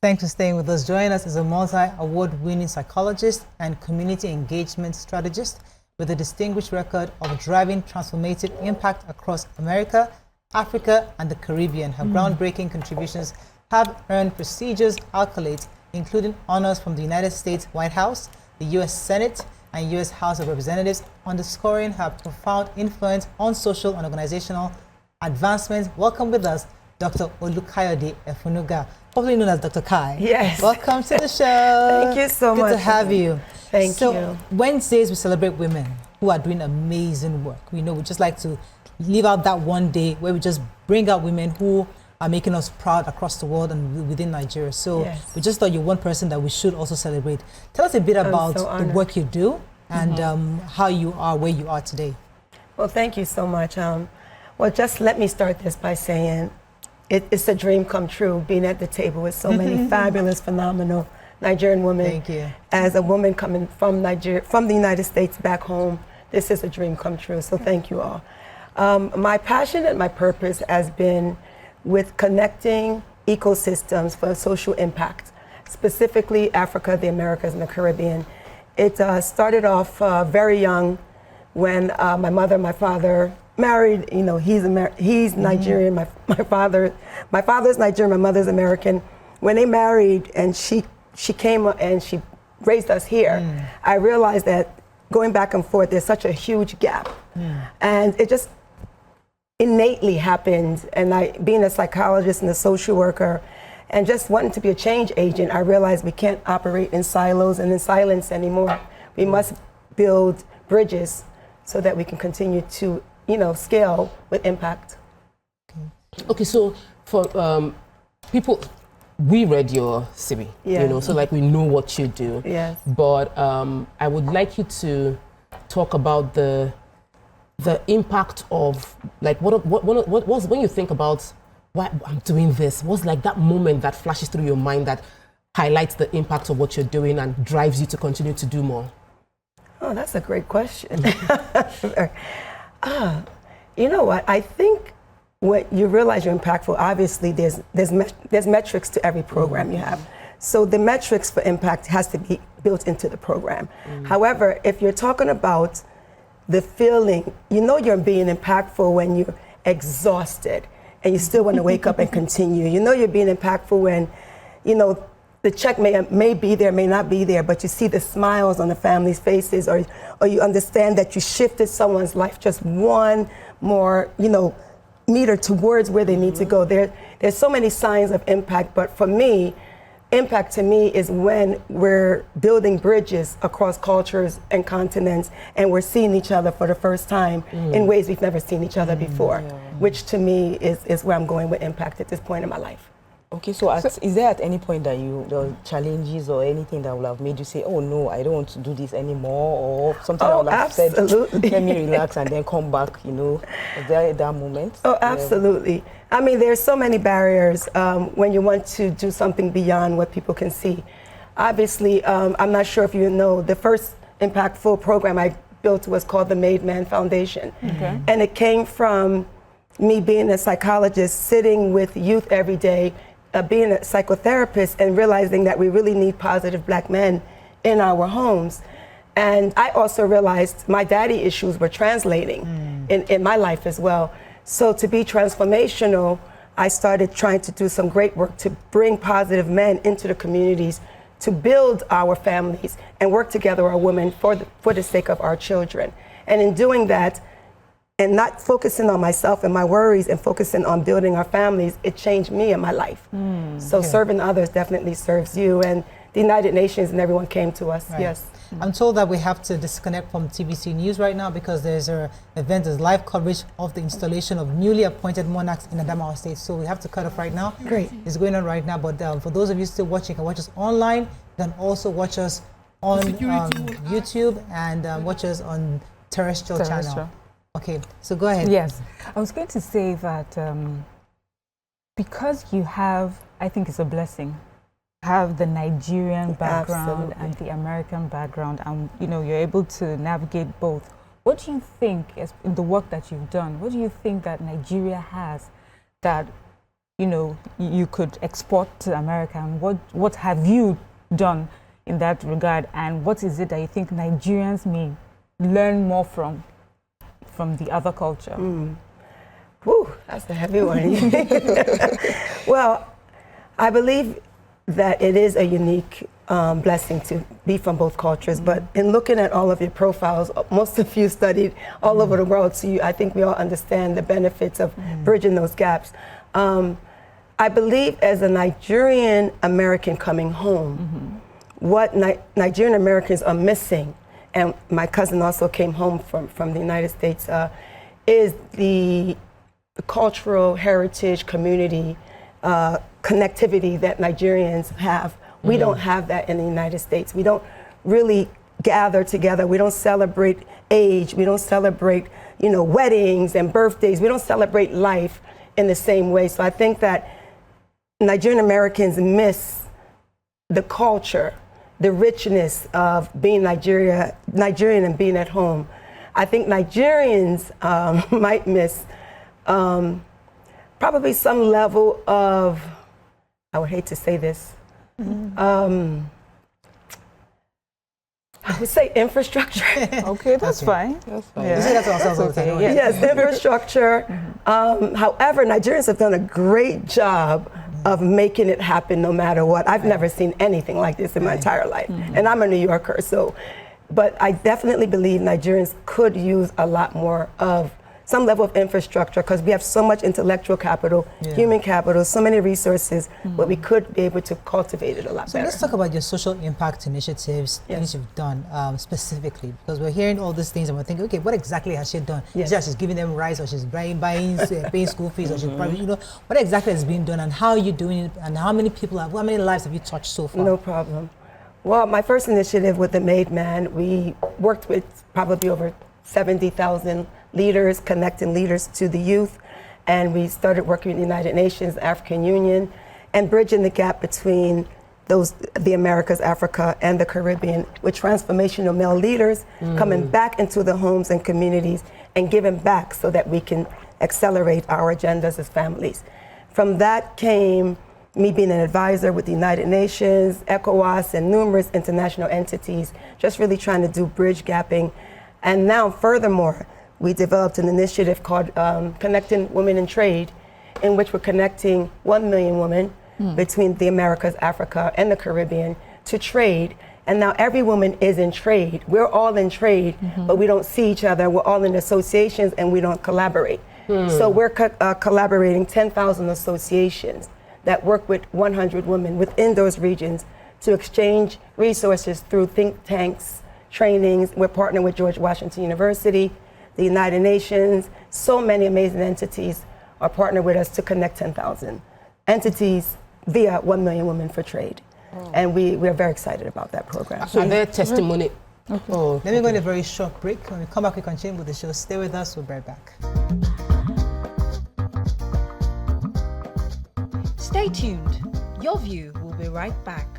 Thanks for staying with us. Joining us is a multi-award-winning psychologist and community engagement strategist with a distinguished record of driving transformative impact across America, Africa, and the Caribbean. Her groundbreaking contributions have earned prestigious accolades, including honors from the United States White House, the U.S. Senate, and U.S. House of Representatives, underscoring her profound influence on social and organizational advancements. Welcome with us, Dr. Olukayode Efunnuga, popularly known as Dr. Kai. Yes. Welcome to the show. Thank you so much. Good to have you. Thank you. So Wednesdays we celebrate women who are doing amazing work. We just like to leave out that one day where we just bring out women who are making us proud across the world and within Nigeria. So we just thought you're one person that we should also celebrate. Tell us a bit about the work you do and how you are where you are today. Well, thank you so much. Well, just let me start this by saying it's a dream come true being at the table with so many fabulous, phenomenal Nigerian women. Thank you. As a woman coming from Nigeria, from the United States back home, this is a dream come true. So thank you all. My passion and my purpose has been with connecting ecosystems for social impact, specifically Africa, the Americas, and the Caribbean. It started off very young when my mother and my father married. You know, he's Nigerian. My father's Nigerian. My mother's American. When they married, and she came and she raised us here, I realized that going back and forth, there's such a huge gap, and it just innately happened. And being a psychologist and a social worker, and just wanting to be a change agent, I realized we can't operate in silos and in silence anymore. We must build bridges so that we can continue to, scale with impact. Okay, so for people, we read your CV, so like we know what you do. Yes. But I would like you to talk about the impact of, like, what was, when you think about why I'm doing this, what's like that moment that flashes through your mind that highlights the impact of what you're doing and drives you to continue to do more? Oh, that's a great question. You know what? I think when you realize you're impactful, obviously there's metrics to every program you have. So the metrics for impact has to be built into the program. However, if you're talking about the feeling, you're being impactful when you're exhausted and you still want to wake up and continue. You're being impactful when, the check may be there, may not be there, but you see the smiles on the family's faces, or you understand that you shifted someone's life just one more, meter towards where they need to go. There's so many signs of impact, but for me, impact to me is when we're building bridges across cultures and continents, and we're seeing each other for the first time in ways we've never seen each other before, which to me is where I'm going with impact at this point in my life. Okay, so is there at any point that there were challenges or anything that would have made you say, oh no, I don't want to do this anymore, or something that would have said, let me relax and then come back, Is there that moment? Oh, absolutely. I mean, there's so many barriers when you want to do something beyond what people can see. Obviously, I'm not sure if you know, the first impactful program I built was called the Made Man Foundation. Okay. And it came from me being a psychologist, sitting with youth every day, being a psychotherapist, and realizing that we really need positive Black men in our homes. And I also realized my daddy issues were translating in my life as well. So to be transformational, I started trying to do some great work to bring positive men into the communities, to build our families and work together, our women, for the sake of our children. And in doing that, and not focusing on myself and my worries and focusing on building our families, it changed me and my life. So serving others definitely serves you. And the United Nations and everyone came to us, yes. I'm told that we have to disconnect from TBC News right now because there's an event, there's live coverage of the installation of newly appointed monarchs in Adamawa State. So we have to cut off right now. Great. It's going on right now, but for those of you still watching, you can watch us online. You can also watch us on YouTube and watch us on terrestrial channel. Okay, so go ahead. Yes, I was going to say that because you have, I think it's a blessing, have the Nigerian background and the American background, and you're able to navigate both. What do you think, in the work that you've done, what do you think that Nigeria has that you know, you could export to America, and what have you done in that regard, and what is it that you think Nigerians may learn more from the other culture? Whew, that's a heavy one. Well, I believe that it is a unique blessing to be from both cultures, but in looking at all of your profiles, most of you studied all over the world, so I think we all understand the benefits of bridging those gaps. I believe as a Nigerian American coming home, what Nigerian Americans are missing, and my cousin also came home from the United States, is the cultural heritage, community, connectivity that Nigerians have. We don't have that in the United States. We don't really gather together. We don't celebrate age. We don't celebrate, you know, weddings and birthdays. We don't celebrate life in the same way. So I think that Nigerian Americans miss the culture, the richness of being Nigerian and being at home. I think Nigerians might miss probably some level of, I would hate to say this, I would say infrastructure. Okay, that's fine. That's fine. You say that to ourselves all the time. Yeah. Yes, infrastructure. However, Nigerians have done a great job of making it happen no matter what. I've never seen anything like this in my entire life. And I'm a New Yorker, so, but I definitely believe Nigerians could use a lot more of some level of infrastructure, because we have so much intellectual capital, human capital, so many resources, but we could be able to cultivate it a lot better. Let's talk about your social impact initiatives, things you've done specifically, because we're hearing all these things and we're thinking, okay, what exactly has she done? Is it that she's giving them rice, or she's buying paying school fees, or she's probably, you know, what exactly has been done, and how are you doing it, and how many lives have you touched so far? No problem. Well, my first initiative with the Made Man, we worked with probably over 70,000 leaders, connecting leaders to the youth, and we started working with the United Nations, African Union, and bridging the gap between the Americas, Africa, and the Caribbean, with transformational male leaders coming back into the homes and communities and giving back so that we can accelerate our agendas as families. From that came me being an advisor with the United Nations, ECOWAS, and numerous international entities, just really trying to do bridge gapping. And now, furthermore, we developed an initiative called Connecting Women in Trade, in which we're connecting 1 million women between the Americas, Africa, and the Caribbean to trade. And now every woman is in trade. We're all in trade, but we don't see each other. We're all in associations and we don't collaborate. So we're collaborating 10,000 associations that work with 100 women within those regions to exchange resources through think tanks, trainings. We're partnering with George Washington University, the United Nations. So many amazing entities are partnered with us to connect 10,000 entities via 1 million women for trade. And we're very excited about that program. So their testimony. Let me go on a very short break. When we come back, we continue with the show. Stay with us, we'll be right back. Stay tuned. Your View will be right back.